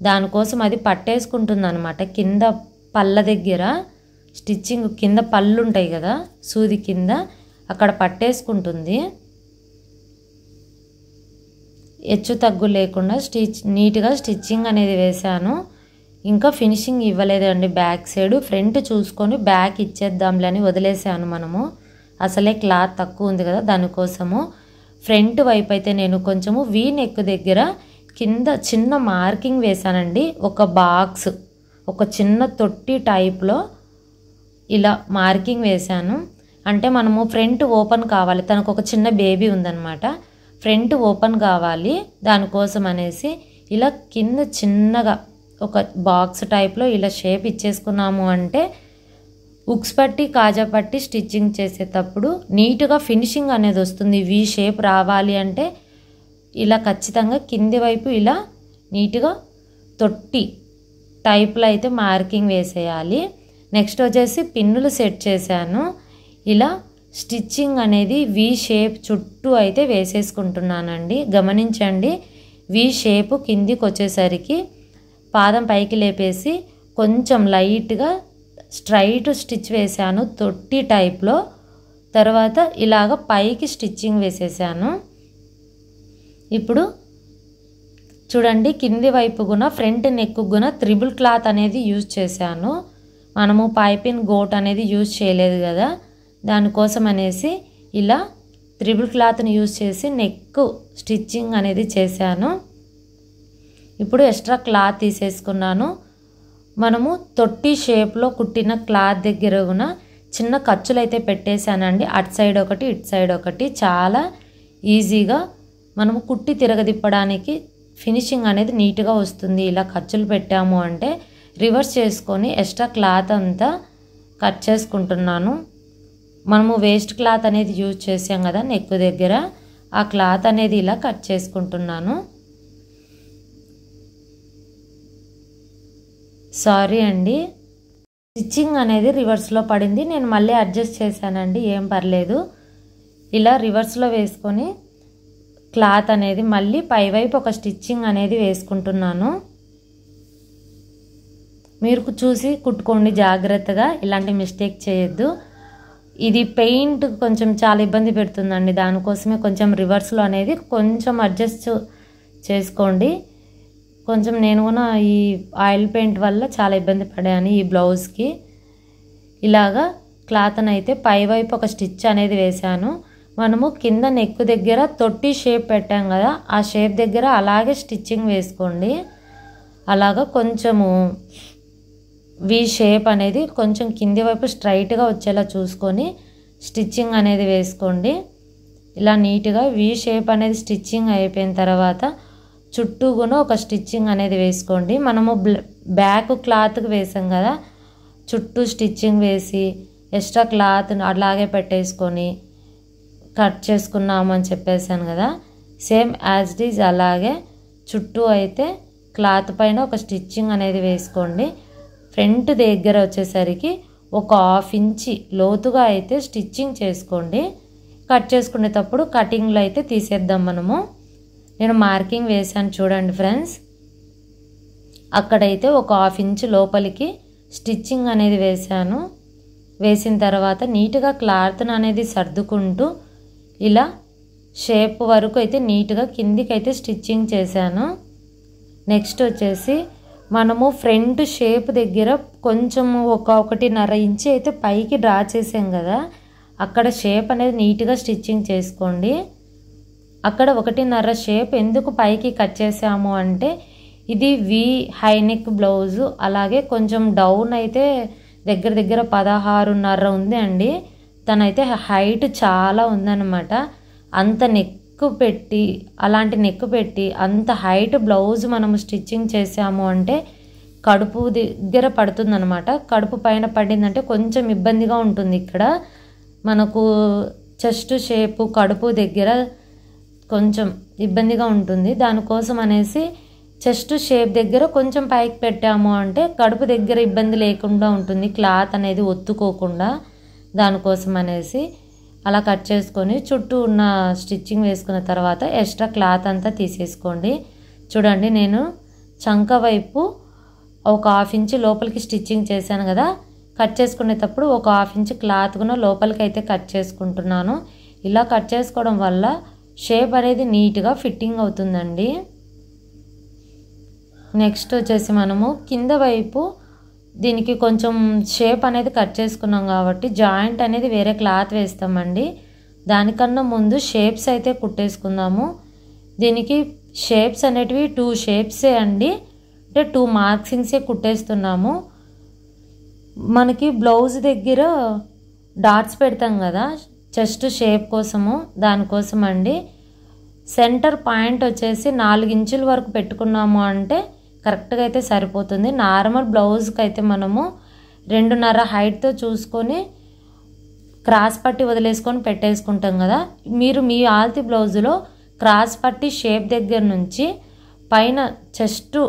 Speaker 1: దానికోసం అది పట్టేసుకుంటుంది అనమాట. కింద పళ్ళ దగ్గర స్టిచ్చింగ్ కింద పళ్ళు ఉంటాయి కదా సూది కింద, అక్కడ పట్టేసుకుంటుంది. హెచ్చు తగ్గు లేకుండా నీట్గా స్టిచ్చింగ్ అనేది వేశాను. ఇంకా ఫినిషింగ్ ఇవ్వలేదండి బ్యాక్ సైడ్. ఫ్రంట్ చూసుకొని బ్యాక్ ఇచ్చేద్దాంలే అని వదిలేసాను. మనము అసలే క్లాత్ తక్కువ ఉంది కదా దానికోసము. ఫ్రంట్ వైపు అయితే నేను కొంచెము వీ నెక్ దగ్గర కింద చిన్న మార్కింగ్ వేశానండి. ఒక బాక్స్, ఒక చిన్న తొట్టి టైప్లో ఇలా మార్కింగ్ వేశాను. అంటే మనము ఫ్రంట్ ఓపెన్ కావాలి, తనకు ఒక చిన్న బేబీ ఉందన్నమాట, ఫ్రంట్ ఓపెన్ కావాలి. దానికోసం అనేసి ఇలా కింద చిన్నగా ఒక బాక్స్ టైప్లో ఇలా షేప్ ఇచ్చేసుకున్నాము అంటే ఉక్స్ పట్టి కాజా పట్టి స్టిచ్చింగ్ చేసేటప్పుడు నీట్గా ఫినిషింగ్ అనేది వస్తుంది. వీ షేప్ రావాలి అంటే ఇలా ఖచ్చితంగా కింది వైపు ఇలా నీట్గా తొట్టి టైప్లో అయితే మార్కింగ్ వేసేయాలి. నెక్స్ట్ వచ్చేసి పిన్నులు సెట్ చేశాను. ఇలా స్టిచ్చింగ్ అనేది వీ షేప్ చుట్టూ అయితే వేసేసుకుంటున్నానండి. గమనించండి, వీ షేప్ కిందికి వచ్చేసరికి పాదం పైకి లేపేసి కొంచెం లైట్గా స్ట్రైట్ స్టిచ్ వేశాను తొట్టి టైప్లో. తర్వాత ఇలాగ పైకి స్టిచ్చింగ్ వేసేసాను. ఇప్పుడు చూడండి, కింది వైపు గున ఫ్రంట్ నెక్ గున త్రిబుల్ క్లాత్ అనేది యూజ్ చేశాను. మనము పైపిన్ గోట్ అనేది యూజ్ చేయలేదు కదా, దానికోసం అనేసి ఇలా త్రిబుల్ క్లాత్ని యూజ్ చేసి నెక్ స్టిచ్చింగ్ అనేది చేశాను. ఇప్పుడు ఎక్స్ట్రా క్లాత్ తీసేసుకున్నాను. మనము తొట్టి షేప్లో కుట్టిన క్లాత్ దగ్గర ఉన్న చిన్న ఖర్చులు అయితే పెట్టేశానండి. అటు సైడ్ ఒకటి, ఇటు సైడ్ ఒకటి. చాలా ఈజీగా మనము కుట్టి తిరగదిప్పడానికి ఫినిషింగ్ అనేది నీట్గా వస్తుంది. ఇలా ఖర్చులు పెట్టాము అంటే రివర్స్ చేసుకొని ఎక్స్ట్రా క్లాత్ అంతా కట్ చేసుకుంటున్నాను. మనము వేస్ట్ క్లాత్ అనేది యూజ్ చేసాం కదా నెక్ దగ్గర, ఆ క్లాత్ అనేది ఇలా కట్ చేసుకుంటున్నాను. సారీ అండి, స్టిచ్చింగ్ అనేది రివర్స్లో పడింది, నేను మళ్ళీ అడ్జస్ట్ చేశానండి, ఏం పర్లేదు. ఇలా రివర్స్లో వేసుకొని క్లాత్ అనేది మళ్ళీ పైవైపు ఒక స్టిచ్చింగ్ అనేది వేసుకుంటున్నాను. మీరు చూసి కుట్టుకోండి జాగ్రత్తగా, ఇలాంటి మిస్టేక్ చేయొద్దు. ఇది పెయింట్ కొంచెం చాలా ఇబ్బంది పెడుతుందండి, దానికోసమే కొంచెం రివర్స్లో అనేది కొంచెం అడ్జస్ట్ చేసుకోండి. కొంచెం నేను కూడా ఈ ఆయిల్ పెయింట్ వల్ల చాలా ఇబ్బంది పడాను ఈ బ్లౌజ్కి. ఇలాగా క్లాత్ని అయితే పైవైపు ఒక స్టిచ్ అనేది వేశాను. మనము కింద నెక్ దగ్గర తొట్టి షేప్ పెట్టాం కదా, ఆ షేప్ దగ్గర అలాగే స్టిచ్చింగ్ వేసుకోండి. అలాగా కొంచెము వీ షేప్ అనేది కొంచెం కింది వైపు స్ట్రైట్గా వచ్చేలా చూసుకొని స్టిచ్చింగ్ అనేది వేసుకోండి. ఇలా నీట్గా వీ షేప్ అనేది స్టిచ్చింగ్ అయిపోయిన తర్వాత చుట్టూ కూడా ఒక స్టిచ్చింగ్ అనేది వేసుకోండి. మనము బ్యాక్ క్లాత్కి వేసాం కదా, చుట్టూ స్టిచ్చింగ్ వేసి ఎక్స్ట్రా క్లాత్ అలాగే పెట్టేసుకొని కట్ చేసుకున్నాము అని చెప్పేసాను కదా, సేమ్ యాజ్ ఇట్ ఈజ్ అలాగే చుట్టూ అయితే క్లాత్ పైన ఒక స్టిచ్చింగ్ అనేది వేసుకోండి. ఫ్రంట్ దగ్గర వచ్చేసరికి ఒక 1/2 ఇంచ్ లోతుగా అయితే స్టిచ్చింగ్ చేసుకోండి. కట్ చేసుకునేటప్పుడు కటింగ్లో అయితే తీసేద్దాం మనము. నేను మార్కింగ్ వేసాను చూడండి ఫ్రెండ్స్, అక్కడైతే ఒక 1/2 ఇంచ్ లోపలికి స్టిచ్చింగ్ అనేది వేసాను. వేసిన తర్వాత నీట్గా క్లాత్ని అనేది సర్దుకుంటూ ఇలా షేప్ వరకు అయితే నీట్గా కిందికి అయితే స్టిచ్చింగ్ చేశాను. నెక్స్ట్ వచ్చేసి మనము ఫ్రంట్ షేప్ దగ్గర కొంచెం 1.5 ఇంచ్ అయితే పైకి డ్రా చేసాం కదా, అక్కడ షేప్ అనేది నీట్గా స్టిచ్చింగ్ చేసుకోండి. అక్కడ 1.5 షేప్ ఎందుకు పైకి కట్ చేసాము అంటే ఇది వి హై నెక్ బ్లౌజు, అలాగే కొంచెం డౌన్ అయితే దగ్గర 16.5 ఉంది అండి. తనైతే హైట్ చాలా ఉందన్నమాట. అంత నెక్ పెట్టి అలాంటి నెక్ పెట్టి అంత హైట్ బ్లౌజ్ మనము స్టిచ్చింగ్ చేసాము అంటే కడుపు దగ్గర పడుతుందన్నమాట. కడుపు పైన పడిందంటే కొంచెం ఇబ్బందిగా ఉంటుంది. ఇక్కడ మనకు చెస్ట్ షేపు కడుపు దగ్గర కొంచెం ఇబ్బందిగా ఉంటుంది. దానికోసం అనేసి చెస్ట్ షేప్ దగ్గర కొంచెం పైకి పెట్టాము అంటే కడుపు దగ్గర ఇబ్బంది లేకుండా ఉంటుంది, క్లాత్ అనేది ఒత్తుకోకుండా. దానికోసం అనేసి అలా కట్ చేసుకొని చుట్టూ ఉన్న స్టిచ్చింగ్ వేసుకున్న తర్వాత ఎక్స్ట్రా క్లాత్ అంతా తీసేసుకోండి. చూడండి, నేను చంక వైపు ఒక 1/2 ఇంచ్ లోపలికి స్టిచ్చింగ్ చేశాను కదా, కట్ చేసుకునేటప్పుడు ఒక 1/2 ఇంచ్ క్లాత్ కూడా లోపలికి అయితే కట్ చేసుకుంటున్నాను. ఇలా కట్ చేసుకోవడం వల్ల షేప్ అనేది నీట్గా ఫిట్టింగ్ అవుతుందండి. నెక్స్ట్ వచ్చేసి మనము కింద వైపు దీనికి కొంచెం షేప్ అనేది కట్ చేసుకున్నాం కాబట్టి జాయింట్ అనేది వేరే క్లాత్ వేస్తామండి. దానికన్నా ముందు షేప్స్ అయితే కుట్టేసుకుందాము. దీనికి షేప్స్ అనేటివి 2 షేప్సే అండి, అంటే 2 మార్కింగ్సే కుట్టేస్తున్నాము. మనకి బ్లౌజ్ దగ్గర డాట్స్ పెడతాం కదా చెస్ట్ షేప్ కోసము, దానికోసం అండి. సెంటర్ పాయింట్ వచ్చేసి 4 ఇంచుల వరకు పెట్టుకున్నాము అంటే కరెక్ట్గా అయితే సరిపోతుంది. నార్మల్ బ్లౌజ్కి అయితే మనము 2.5 హైట్తో చూసుకొని క్రాస్ పట్టి వదిలేసుకొని పెట్టేసుకుంటాం కదా. మీరు మీ ఆల్తి బ్లౌజులో క్రాస్ పట్టి షేప్ దగ్గర నుంచి పైన చెస్ట్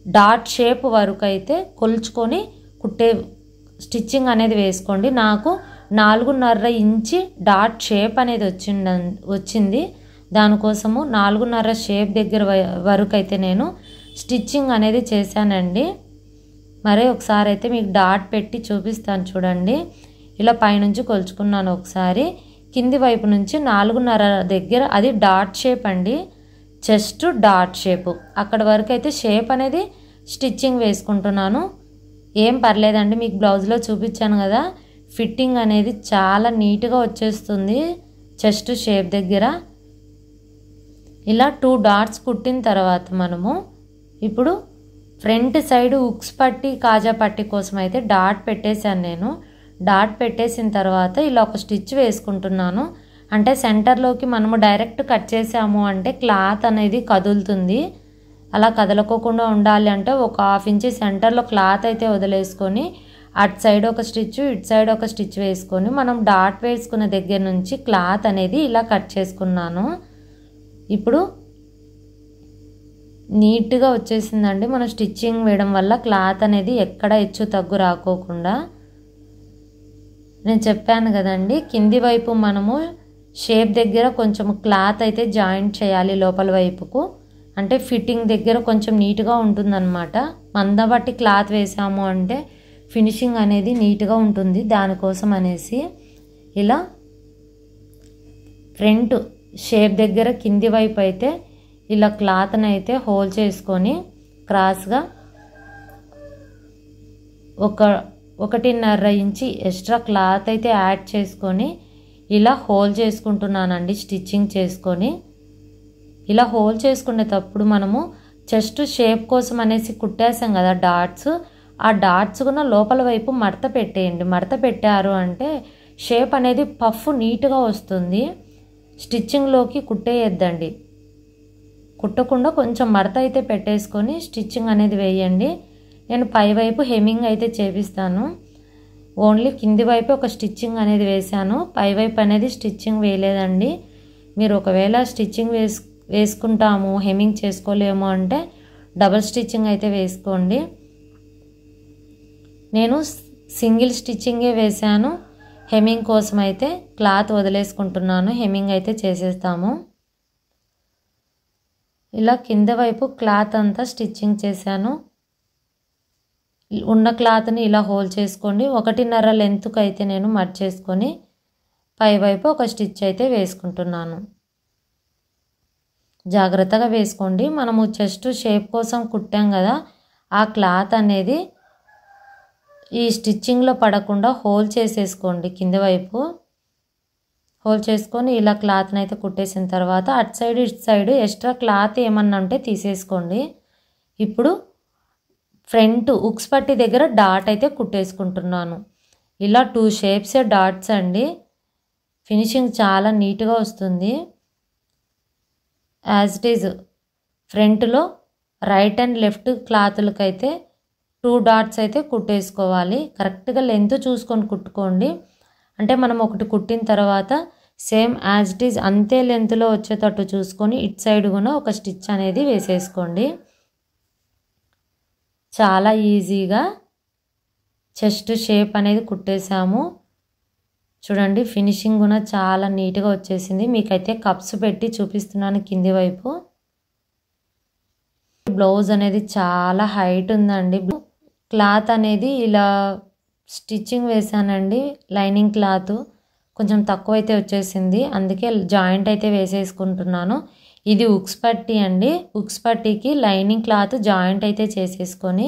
Speaker 1: డాట్ షేప్ వరకు అయితే కొలుచుకొని స్టిచ్చింగ్ అనేది వేసుకోండి. నాకు 4.5 ఇంచి డాట్ షేప్ అనేది వచ్చింది. దానికోసము 4.5 షేప్ దగ్గర వరకు అయితే నేను స్టిచ్చింగ్ అనేది చేశానండి. మరే ఒకసారి అయితే మీకు డాట్ పెట్టి చూపిస్తాను చూడండి. ఇలా పైనుంచి కొలుచుకున్నాను ఒకసారి. కింది వైపు నుంచి 4.5 దగ్గర అది డాట్ షేప్ అండి, చెస్ట్ డాట్ షేపు. అక్కడ వరకు అయితే షేప్ అనేది స్టిచ్చింగ్ వేసుకుంటున్నాను. ఏం పర్లేదండి, మీకు బ్లౌజ్లో చూపించాను కదా, ఫిట్టింగ్ అనేది చాలా నీట్గా వచ్చేస్తుంది చెస్ట్ షేప్ దగ్గర. ఇలా 2 డాట్స్ కుట్టిన తర్వాత మనము ఇప్పుడు ఫ్రంట్ సైడ్ ఉక్స్ పట్టి కాజా పట్టి కోసం అయితే డాట్ పెట్టేశాను నేను. డాట్ పెట్టేసిన తర్వాత ఇలా ఒక స్టిచ్ వేసుకుంటున్నాను. అంటే సెంటర్లోకి మనము డైరెక్ట్ కట్ చేసాము అంటే క్లాత్ అనేది కదులుతుంది. అలా కదలకోకుండా ఉండాలి అంటే ఒక 1/2 ఇంచ్ సెంటర్లో క్లాత్ అయితే వదిలేసుకొని అటు సైడ్ ఒక స్టిచ్ ఇటు సైడ్ ఒక స్టిచ్ వేసుకొని మనం డాట్ వేసుకున్న దగ్గర నుంచి క్లాత్ అనేది ఇలా కట్ చేసుకున్నాను. ఇప్పుడు నీట్గా వచ్చేసిందండి. మనం స్టిచ్చింగ్ వేయడం వల్ల క్లాత్ అనేది ఎక్కడ హెచ్చు తగ్గు రాకోకుండా. నేను చెప్పాను కదండి, కింది వైపు మనము షేప్ దగ్గర కొంచెం క్లాత్ అయితే జాయింట్ చేయాలి లోపల వైపుకు, అంటే ఫిట్టింగ్ దగ్గర కొంచెం నీట్గా ఉంటుందన్నమాట. మందబట్టి క్లాత్ వేసాము అంటే ఫినిషింగ్ అనేది నీట్గా ఉంటుంది. దానికోసం అనేసి ఇలా ఫ్రంట్ షేప్ దగ్గర కింది వైపు అయితే ఇలా క్లాత్ని అయితే హోల్ చేసుకొని క్రాస్గా 1.5 ఇంచి ఎక్స్ట్రా క్లాత్ అయితే యాడ్ చేసుకొని ఇలా హోల్ చేసుకుంటున్నానండి స్టిచ్చింగ్ చేసుకొని. ఇలా హోల్ చేసుకునేటప్పుడు మనము చెస్ట్ షేప్ కోసం అనేసి కుట్టేసాం కదా డాట్స్, ఆ డాట్స్ కూడా లోపల వైపు మడత పెట్టేయండి. మడత పెట్టారు అంటే షేప్ అనేది పఫ్ నీట్గా వస్తుంది. స్టిచ్చింగ్లోకి కుట్టేయద్దండి, కుట్టకుండా కొంచెం మడత అయితే పెట్టేసుకొని స్టిచ్చింగ్ అనేది వేయండి. నేను పై వైపు హెమ్మింగ్ అయితే చేపిస్తాను. ఓన్లీ కింది వైపు ఒక స్టిచ్చింగ్ అనేది వేసాను, పై వైపు అనేది స్టిచ్చింగ్ వేయలేదండి. మీరు ఒకవేళ స్టిచ్చింగ్ వేసుకుంటాము హెమ్మింగ్ చేసుకోలేము అంటే డబల్ స్టిచ్చింగ్ అయితే వేసుకోండి. నేను సింగిల్ స్టిచ్చింగే వేసాను. హెమ్మింగ్ కోసం అయితే క్లాత్ వదిలేసుకుంటున్నాను, హెమ్మింగ్ అయితే చేసేస్తాము. ఇలా కింద వైపు క్లాత్ అంతా స్టిచ్చింగ్ చేశాను. ఉన్న క్లాత్ని ఇలా హోల్ చేసుకోండి. 1.5 లెంత్కి అయితే నేను మడ్ చేసుకొని పై వైపు ఒక స్టిచ్ అయితే వేసుకుంటున్నాను. జాగ్రత్తగా వేసుకోండి. మనము చెస్ట్ షేప్ కోసం కుట్టాం కదా, ఆ క్లాత్ అనేది ఈ స్టిచ్చింగ్లో పడకుండా హోల్ చేసేసుకోండి. కింద వైపు హోల్ చేసుకొని ఇలా క్లాత్ని అయితే కుట్టేసిన తర్వాత అటు సైడ్ ఇటు సైడ్ ఎక్స్ట్రా క్లాత్ ఏమన్నా ఉంటే తీసేసుకోండి. ఇప్పుడు ఫ్రంట్ ఉక్స్ పట్టి దగ్గర డాట్ అయితే కుట్టేసుకుంటున్నాను. ఇలా 2 షేప్సే డాట్స్ అండి, ఫినిషింగ్ చాలా నీట్గా వస్తుంది. యాజ్ ఇట్ ఈజ్ ఫ్రంట్లో రైట్ అండ్ లెఫ్ట్ క్లాతులకైతే 2 డాట్స్ అయితే కుట్టేసుకోవాలి. కరెక్ట్గా లెంత్ చూసుకొని కుట్టుకోండి. అంటే మనం ఒకటి కుట్టిన తర్వాత సేమ్ యాజ్ ఇట్ ఈజ్ అంతే లెంత్లో వచ్చేటట్టు చూసుకొని ఇటు సైడ్ కూడా ఒక స్టిచ్ అనేది వేసేసుకోండి. చాలా ఈజీగా చెస్ట్ షేప్ అనేది కుట్టేసాము. చూడండి ఫినిషింగ్ కూడా చాలా నీట్గా వచ్చేసింది. మీకైతే కప్స్ పెట్టి చూపిస్తున్నాను కింది వైపు. బ్లౌజ్ అనేది చాలా హైట్ ఉందండి. క్లాత్ అనేది ఇలా స్టిచ్చింగ్ వేసానండి. లైనింగ్ క్లాత్ కొంచెం తక్కువ అయితే వచ్చేసింది, అందుకే జాయింట్ అయితే వేసేసుకుంటున్నాను. ఇది ఉక్స్ పట్టీ అండి. ఉక్స్ పట్టీకి లైనింగ్ క్లాత్ జాయింట్ అయితే చేసేసుకొని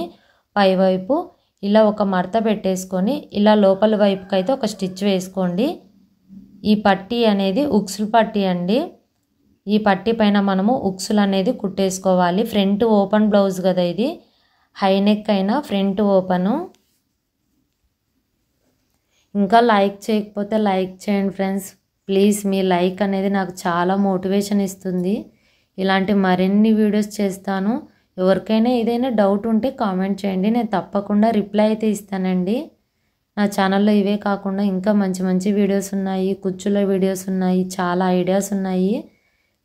Speaker 1: పైవైపు ఇలా ఒక మడత పెట్టేసుకొని ఇలా లోపల వైపుకి అయితే ఒక స్టిచ్ వేసుకోండి. ఈ పట్టీ అనేది ఉక్సుల పట్టీ అండి. ఈ పట్టీ పైన మనము ఉక్సులు అనేది కుట్టేసుకోవాలి. ఫ్రంట్ ఓపెన్ బ్లౌజ్ కదా ఇది, హై నెక్ అయినా ఫ్రంట్ ఓపెను. ఇంకా లైక్ చేయకపోతే లైక్ చేయండి ఫ్రెండ్స్ ప్లీజ్. మీ లైక్ అనేది నాకు చాలా మోటివేషన్ ఇస్తుంది. ఇలాంటి మరిన్ని వీడియోస్ చేస్తాను. ఎవరికైనా ఏదైనా డౌట్ ఉంటే కామెంట్ చేయండి, నేను తప్పకుండా రిప్లై అయితే ఇస్తానండి. నా ఛానల్లో ఇవే కాకుండా ఇంకా మంచి మంచి వీడియోస్ ఉన్నాయి, కుచ్చుల వీడియోస్ ఉన్నాయి, చాలా ఐడియాస్ ఉన్నాయి.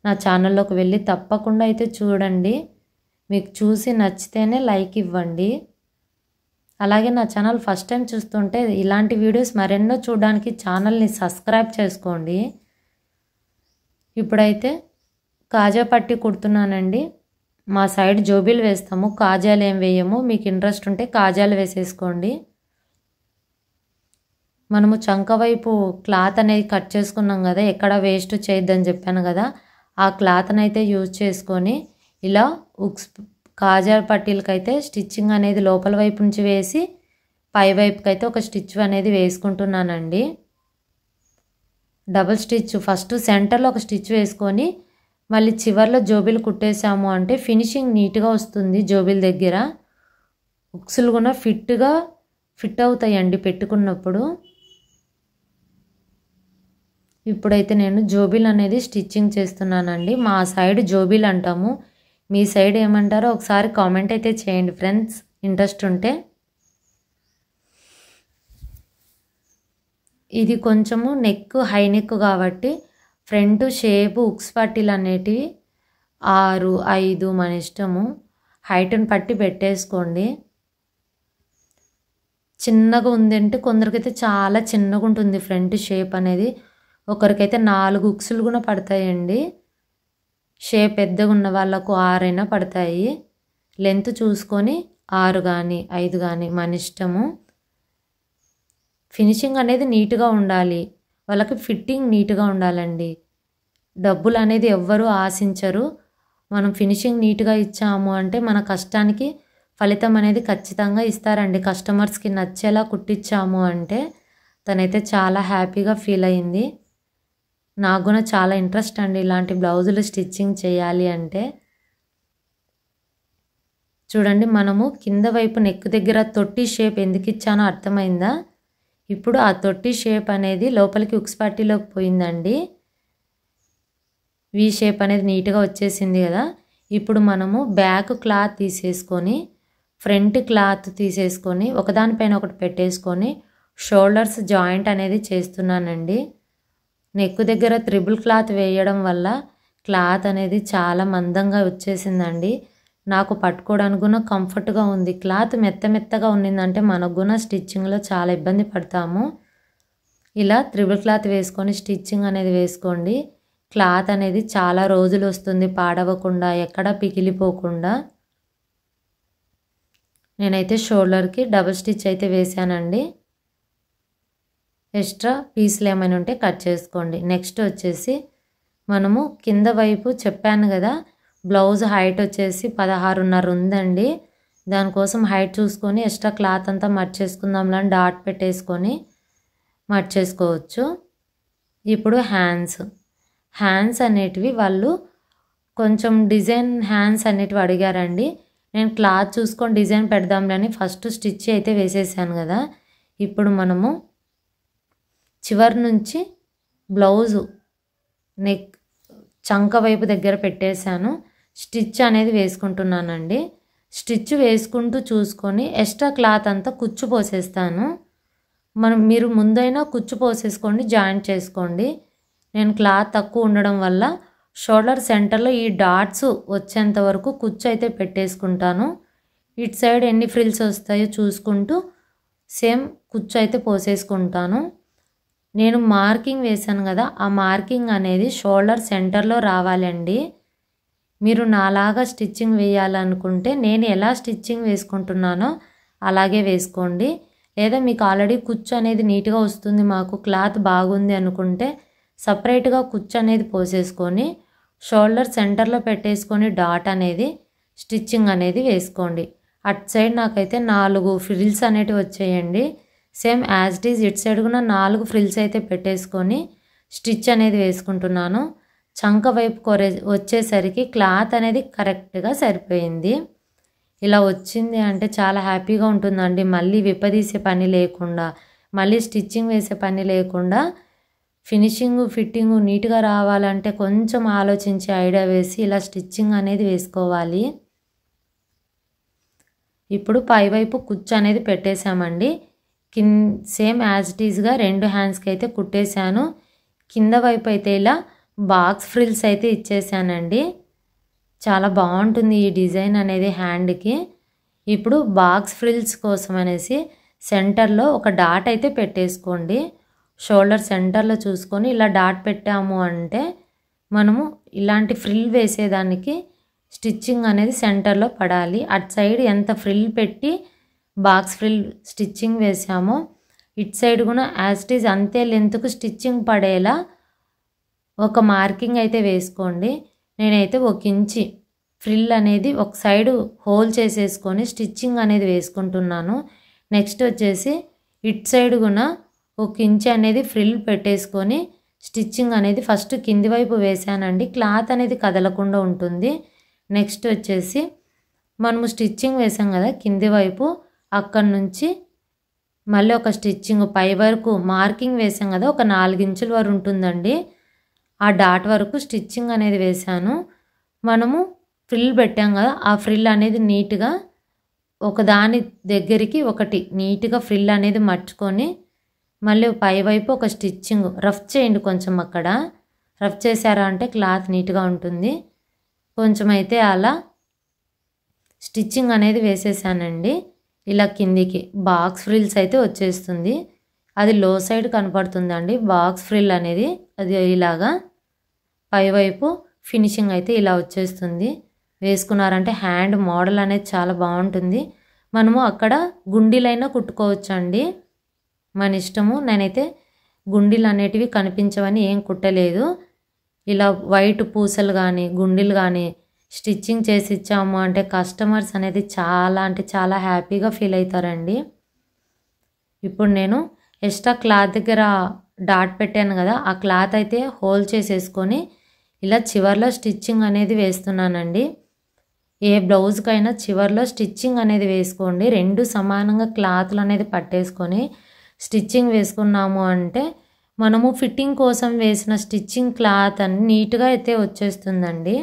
Speaker 1: నా ఛానల్లోకి వెళ్ళి తప్పకుండా అయితే చూడండి. మీకు చూసి నచ్చితేనే లైక్ ఇవ్వండి. అలాగే నా ఛానల్ ఫస్ట్ టైం చూస్తుంటే ఇలాంటి వీడియోస్ మరెన్నో చూడడానికి ఛానల్ని సబ్స్క్రైబ్ చేసుకోండి. ఇప్పుడైతే కాజా పట్టి కుడుతున్నానండి. మా సైడ్ జోబీలు వేస్తాము, కాజాలు ఏం వేయము. మీకు ఇంట్రెస్ట్ ఉంటే కాజాలు వేసేసుకోండి. మనము చంక వైపు క్లాత్ అనేది కట్ చేసుకున్నాం కదా, ఎక్కడ వేస్ట్ చేయొద్దని చెప్పాను కదా, ఆ క్లాత్ని అయితే యూజ్ చేసుకొని ఇలా ఉక్స్ కాజా పట్టీలకైతే స్టిచ్చింగ్ అనేది లోపల వైపు నుంచి వేసి పై వైపుకి అయితే ఒక స్టిచ్ అనేది వేసుకుంటున్నానండి. డబుల్ స్టిచ్ ఫస్ట్ సెంటర్లో ఒక స్టిచ్ వేసుకొని మళ్ళీ చివర్లో జోబీలు కుట్టేసాము అంటే ఫినిషింగ్ నీట్గా వస్తుంది. జోబీల దగ్గర ఉక్సులు కూడా ఫిట్ అవుతాయండి పెట్టుకున్నప్పుడు. ఇప్పుడైతే నేను జోబీలు అనేది స్టిచ్చింగ్ చేస్తున్నానండి. మా సైడ్ జోబీలు అంటాము, మీ సైడ్ ఏమంటారో ఒకసారి కామెంట్ అయితే చేయండి ఫ్రెండ్స్, ఇంట్రెస్ట్ ఉంటే. ఇది కొంచెము నెక్ హై నెక్ కాబట్టి ఫ్రంట్ షేప్ ఉక్స్ పట్టీలు అనేటివి 6, 5 మన ఇష్టము. హైట్ని పట్టి పెట్టేసుకోండి. చిన్నగా ఉందంటే కొందరికైతే చాలా చిన్నగా ఉంటుంది ఫ్రంట్ షేప్ అనేది. ఒకరికైతే 4 ఉక్సులు కూడా పడతాయండి. షేప్ పెద్దగా ఉన్న వాళ్ళకు 6 అయినా పడతాయి. లెంత్ చూసుకొని 6 కానీ 5 కానీ మన ఇష్టము. ఫినిషింగ్ అనేది నీట్గా ఉండాలి, వాళ్ళకి ఫిట్టింగ్ నీట్గా ఉండాలండి. డబ్బులు అనేది ఎవ్వరూ ఆశించరు. మనం ఫినిషింగ్ నీట్గా ఇచ్చాము అంటే మన కష్టానికి ఫలితం అనేది ఖచ్చితంగా ఇస్తారండి. కస్టమర్స్కి నచ్చేలా కుట్టించాము అంటే తనైతే చాలా హ్యాపీగా ఫీల్ అయింది. నాకు కూడా చాలా ఇంట్రెస్ట్ అండి ఇలాంటి బ్లౌజులు స్టిచ్చింగ్ చేయాలి అంటే. చూడండి మనము కింద వైపు నెక్ దగ్గర తొట్టి షేప్ ఎందుకు ఇచ్చానో అర్థమైందా? ఇప్పుడు ఆ తొట్టి షేప్ అనేది లోపలికి ఉక్స్ పట్టీలోకి పోయిందండి. వి షేప్ అనేది నీట్గా వచ్చేసింది కదా. ఇప్పుడు మనము బ్యాక్ క్లాత్ తీసేసుకొని ఫ్రంట్ క్లాత్ తీసేసుకొని ఒకదానిపైన ఒకటి పెట్టేసుకొని షోల్డర్స్ జాయింట్ అనేది చేస్తున్నానండి. నెక్ దగ్గర త్రిబుల్ క్లాత్ వేయడం వల్ల క్లాత్ అనేది చాలా మందంగా వచ్చేసిందండి. నాకు పట్టుకోవడానికి కూడా కంఫర్ట్గా ఉంది. క్లాత్ మెత్తగా ఉన్నిందంటే మనకు కూడా స్టిచ్చింగ్లో చాలా ఇబ్బంది పడతాము. ఇలా త్రిబుల్ క్లాత్ వేసుకొని స్టిచ్చింగ్ అనేది వేసుకోండి. క్లాత్ అనేది చాలా రోజులు వస్తుంది పాడవకుండా, ఎక్కడ పిగిలిపోకుండా. నేనైతే షోల్డర్కి డబుల్ స్టిచ్ అయితే వేసానండి. ఎక్స్ట్రా పీస్లు ఏమైనా ఉంటే కట్ చేసుకోండి. నెక్స్ట్ వచ్చేసి మనము కింద వైపు చెప్పాను కదా, బ్లౌజ్ హైట్ వచ్చేసి 16.5 ఉందండి. దానికోసం హైట్ చూసుకొని ఎక్స్ట్రా క్లాత్ అంతా మర్చేసుకుందాంలా డాట్ పెట్టేసుకొని మర్చేసుకోవచ్చు. ఇప్పుడు హ్యాండ్స్ అనేటివి వాళ్ళు కొంచెం డిజైన్ హ్యాండ్స్ అనేటివి అడిగారండి. నేను క్లాత్ చూసుకొని డిజైన్ పెడదాంలని ఫస్ట్ స్టిచ్ అయితే వేసేసాను కదా. ఇప్పుడు మనము చివరి నుంచి బ్లౌజు నెక్ చంక వైపు దగ్గర పెట్టేశాను. స్టిచ్ అనేది వేసుకుంటున్నానండి. స్టిచ్ వేసుకుంటూ చూసుకొని ఎక్స్ట్రా క్లాత్ అంతా కుచ్చు పోసేస్తాను. మీరు ముందైనా కుచ్చు పోసేసుకోండి, జాయింట్ చేసుకోండి. నేను క్లాత్ తక్కువ ఉండడం వల్ల షోల్డర్ సెంటర్లో ఈ డాట్స్ వచ్చేంత వరకు కుచ్చు అయితే పెట్టేసుకుంటాను. ఇటు సైడ్ ఎన్ని ఫ్రిల్స్ వస్తాయో చూసుకుంటూ సేమ్ కుచ్చు అయితే పోసేసుకుంటాను. నేను మార్కింగ్ వేసాను కదా, ఆ మార్కింగ్ అనేది షోల్డర్ సెంటర్లో రావాలండి. మీరు నాలాగా స్టిచ్చింగ్ వేయాలనుకుంటే నేను ఎలా స్టిచ్చింగ్ వేసుకుంటున్నానో అలాగే వేసుకోండి. లేదా మీకు ఆల్రెడీ కుచ్చు అనేది నీట్గా వస్తుంది, మాకు క్లాత్ బాగుంది అనుకుంటే సపరేట్గా కుచ్చు అనేది పోసేసుకొని షోల్డర్ సెంటర్లో పెట్టేసుకొని డాట్ అనేది స్టిచ్చింగ్ అనేది వేసుకోండి. అటు సైడ్ నాకైతే 4 ఫ్రిల్స్ అనేటివి వచ్చాయండి. సేమ్ యాజ్ ఇట్ ఈజ్ ఇటు సైడ్ కూడా 4 ఫ్రిల్స్ అయితే పెట్టేసుకొని స్టిచ్ అనేది వేసుకుంటున్నాను. చంక వైపు వచ్చేసరికి క్లాత్ అనేది కరెక్ట్గా సరిపోయింది. ఇలా వచ్చింది అంటే చాలా హ్యాపీగా ఉంటుందండి. మళ్ళీ విప్పదీసే పని లేకుండా, మళ్ళీ స్టిచ్చింగ్ వేసే పని లేకుండా ఫినిషింగ్ ఫిట్టింగ్ నీట్గా రావాలంటే కొంచెం ఆలోచించి ఐడియా వేసి ఇలా స్టిచ్చింగ్ అనేది వేసుకోవాలి. ఇప్పుడు పైవైపు కుచ్చు అనేది పెట్టేశామండి. సేమ్ యాజ్ ఇట్ ఈజ్గా 2 హ్యాండ్స్కి అయితే కుట్టేశాను. కింద వైపు అయితే ఇలా బాక్స్ ఫ్రిల్స్ అయితే ఇచ్చేసానండి. చాలా బాగుంటుంది ఈ డిజైన్ అనేది హ్యాండ్కి. ఇప్పుడు బాక్స్ ఫ్రిల్స్ కోసం అనేసి సెంటర్లో ఒక డాట్ అయితే పెట్టేసుకోండి. షోల్డర్ సెంటర్లో చూసుకొని ఇలా డాట్ పెట్టాము అంటే మనము ఇలాంటి ఫ్రిల్ వేసేదానికి స్టిచ్చింగ్ అనేది సెంటర్లో పడాలి. అటు సైడ్ ఎంత ఫ్రిల్ పెట్టి బాక్స్ ఫ్రిల్ స్టిచ్చింగ్ వేసామో ఇటు సైడ్ కూడా యాజ్ ఇట్ ఈజ్ అంతే లెంత్కు స్టిచ్చింగ్ పడేలా ఒక మార్కింగ్ అయితే వేసుకోండి. నేనైతే 1 ఇంచి ఫ్రిల్ అనేది ఒక సైడు హోల్ చేసేసుకొని స్టిచ్చింగ్ అనేది వేసుకుంటున్నాను. నెక్స్ట్ వచ్చేసి ఇటు సైడ్ కూడా 1 ఇంచి అనేది ఫ్రిల్ పెట్టేసుకొని స్టిచ్చింగ్ అనేది ఫస్ట్ కింది వైపు వేసానండి. క్లాత్ అనేది కదలకుండా ఉంటుంది. నెక్స్ట్ వచ్చేసి మనము స్టిచ్చింగ్ వేసాం కదా కింది వైపు, అక్కడి నుంచి మళ్ళీ ఒక స్టిచ్చింగ్ పై వరకు మార్కింగ్ వేసాం కదా, ఒక 4 ఇంచుల వరకు ఉంటుందండి. ఆ డాట్ వరకు స్టిచ్చింగ్ అనేది వేసాను. మనము ఫ్రిల్ పెట్టాం కదా, ఆ ఫ్రిల్ అనేది నీట్గా ఒకదాని దగ్గరికి ఒకటి నీట్గా ఫ్రిల్ అనేది మర్చుకొని మళ్ళీ పైవైపు ఒక స్టిచ్చింగ్ రఫ్ చేయండి. కొంచెం అక్కడ రఫ్ చేశారా అంటే క్లాత్ నీట్గా ఉంటుంది. కొంచెం అయితే అలా స్టిచ్చింగ్ అనేది వేసేసానండి. ఇలా కిందికి బాక్స్ ఫ్రిల్స్ అయితే వచ్చేస్తుంది. అది లో సైడ్ కనపడుతుందండి బాక్స్ ఫ్రిల్ అనేది. అది ఇలాగా పైవైపు ఫినిషింగ్ అయితే ఇలా వచ్చేస్తుంది. వేసుకున్నారంటే హ్యాండ్ మోడల్ అనేది చాలా బాగుంటుంది. మనము అక్కడ గుండీలైనా కుట్టుకోవచ్చండి, మన ఇష్టము. నేనైతే గుండీలు అనేటివి కనిపించవని ఏం కుట్టలేదు. ఇలా వైట్ పూసలు కానీ గుండీలు కానీ స్టిచ్చింగ్ చేసి ఇచ్చాము అంటే కస్టమర్స్ అనేది చాలా అంటే చాలా హ్యాపీగా ఫీల్ అవుతారండి. ఇప్పుడు నేను ఎక్స్ట్రా క్లాత్ దగ్గర డాట్ పెట్టాను కదా, ఆ క్లాత్ అయితే హోల్ చేసేసుకొని ఇలా చివర్లో స్టిచ్చింగ్ అనేది వేస్తున్నానండి. ఏ బ్లౌజ్కైనా చివర్లో స్టిచ్చింగ్ అనేది వేసుకోండి. 2 సమానంగా క్లాత్లు అనేది పట్టేసుకొని స్టిచ్చింగ్ వేసుకున్నాము అంటే మనము ఫిట్టింగ్ కోసం వేసిన స్టిచ్చింగ్ క్లాత్ అన్ని నీట్గా అయితే వచ్చేస్తుందండి.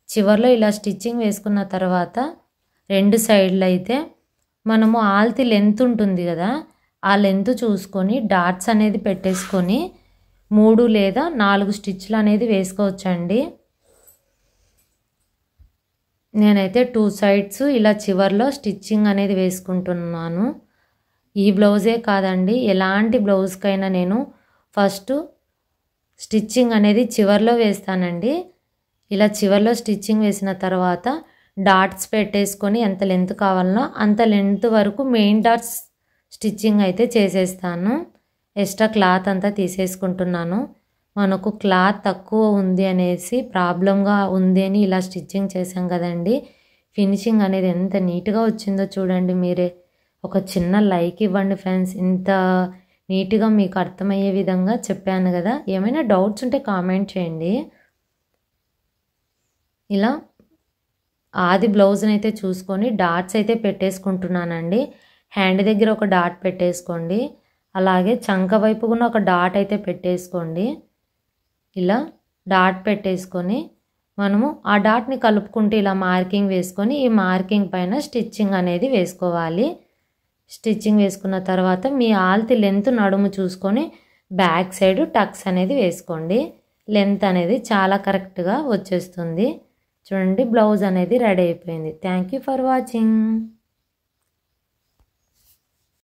Speaker 1: చివర్లో ఇలా స్టిచ్చింగ్ వేసుకున్న తర్వాత 2 సైడ్లు అయితే మనము ఆల్తి లెంత్ ఉంటుంది కదా, ఆ లెంత్ చూసుకొని డాట్స్ అనేది పెట్టేసుకొని 3 లేదా 4 స్టిచ్లు అనేది వేసుకోవచ్చండి. నేనైతే 2 సైడ్స్ ఇలా చివర్లో స్టిచ్చింగ్ అనేది వేసుకుంటున్నాను. ఈ బ్లౌజే కాదండి, ఎలాంటి బ్లౌజ్కైనా నేను ఫస్ట్ స్టిచ్చింగ్ అనేది చివర్లో వేస్తానండి. ఇలా చివర్లో స్టిచ్చింగ్ వేసిన తర్వాత డాట్స్ పెట్టేసుకొని ఎంత లెంత్ కావాలనో అంత లెంత్ వరకు మెయిన్ డాట్స్ స్టిచ్చింగ్ అయితే చేసేస్తాను. ఎక్స్ట్రా క్లాత్ అంతా తీసేసుకుంటున్నాను. మనకు క్లాత్ తక్కువ ఉంది అనేసి ప్రాబ్లంగా ఉంది అని ఇలా స్టిచ్చింగ్ చేసాం కదండి. ఫినిషింగ్ అనేది ఎంత నీట్గా వచ్చిందో చూడండి మీరే. ఒక చిన్న లైక్ ఇవ్వండి ఫ్రెండ్స్. ఇంత నీట్గా మీకు అర్థమయ్యే విధంగా చెప్పాను కదా. ఏమైనా డౌట్స్ ఉంటే కామెంట్ చేయండి. ఇలా ఆది బ్లౌజ్ని అయితే చూసుకొని డాట్స్ అయితే పెట్టేసుకుంటున్నానండి. హ్యాండ్ దగ్గర ఒక డాట్ పెట్టేసుకోండి. అలాగే చంక వైపు కూడా ఒక డాట్ అయితే పెట్టేసుకోండి. ఇలా డాట్ పెట్టేసుకొని మనము ఆ డాట్ని కలుపుకుంటూ ఇలా మార్కింగ్ వేసుకొని ఈ మార్కింగ్ పైన స్టిచ్చింగ్ అనేది వేసుకోవాలి. స్టిచ్చింగ్ వేసుకున్న తర్వాత మీ ఆల్తి లెంత్ నడుము చూసుకొని బ్యాక్ సైడ్ టక్స్ అనేది వేసుకోండి. లెంత్ అనేది చాలా కరెక్ట్గా వచ్చేస్తుంది. చూడండి బ్లౌజ్ అనేది రెడీ అయిపోయింది. Thank you for watching.